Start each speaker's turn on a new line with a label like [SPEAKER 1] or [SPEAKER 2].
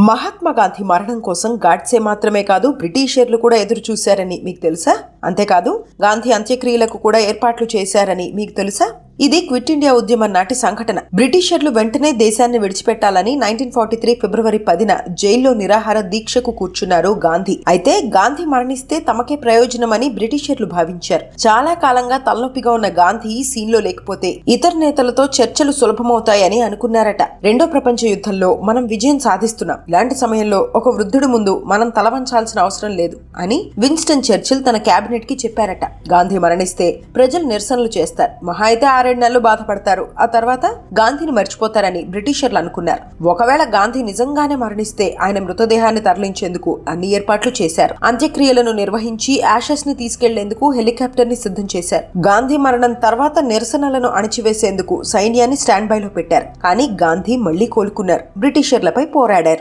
[SPEAKER 1] మహాత్మా గాంధీ మరణం కోసం గాడ్సే మాత్రమే కాదు బ్రిటిషర్లు కూడా ఎదురు చూశారని మీకు తెలుసా? అంతేకాదు గాంధీ అంత్యక్రియలకు కూడా ఏర్పాట్లు చేశారని మీకు తెలుసా? ఇది క్విట్ ఇండియా ఉద్యమం నాటి సంఘటన. బ్రిటిషర్లు వెంటనే దేశాన్ని విడిచిపెట్టాలని 1943 ఫిబ్రవరి 10న జైల్లో నిరాహార దీక్షకు కూర్చున్నారు గాంధీ. అయితే గాంధీ మరణిస్తే తమకే ప్రయోజనమని బ్రిటిషర్లు భావించారు. చాలా కాలంగా తలనొప్పిగా ఉన్న గాంధీ సీన్ లో లేకపోతే ఇతర నేతలతో చర్చలు సులభమవుతాయని అనుకున్నారట. రెండో ప్రపంచ యుద్ధంలో మనం విజయం సాధిస్తున్నాం, ఇలాంటి సమయంలో ఒక వృద్ధుడి ముందు మనం తలవంచాల్సిన అవసరం లేదు అని విన్స్టన్ చర్చిల్ తన కేబినెట్ కి చెప్పారట. గాంధీ మరణిస్తే ప్రజలు నిరసనలు చేస్తారు, మహా అయితే 6 నెలలు బాధపడతారు, ఆ తర్వాత గాంధీని మర్చిపోతారని బ్రిటిషర్లు అనుకున్నారు. ఒకవేళ గాంధీ నిజంగానే మరణిస్తే ఆయన మృతదేహాన్ని తరలించేందుకు అన్ని ఏర్పాట్లు చేశారు. అంత్యక్రియలను నిర్వహించి యాషెస్ ని తీసుకెళ్లేందుకు హెలికాప్టర్ ని సిద్ధం చేశారు. గాంధీ మరణం తర్వాత నిరసనలను అణిచివేసేందుకు సైన్యాన్ని స్టాండ్ బై లో పెట్టారు. కానీ గాంధీ మళ్లీ కోలుకున్నారు, బ్రిటిషర్లపై పోరాడారు.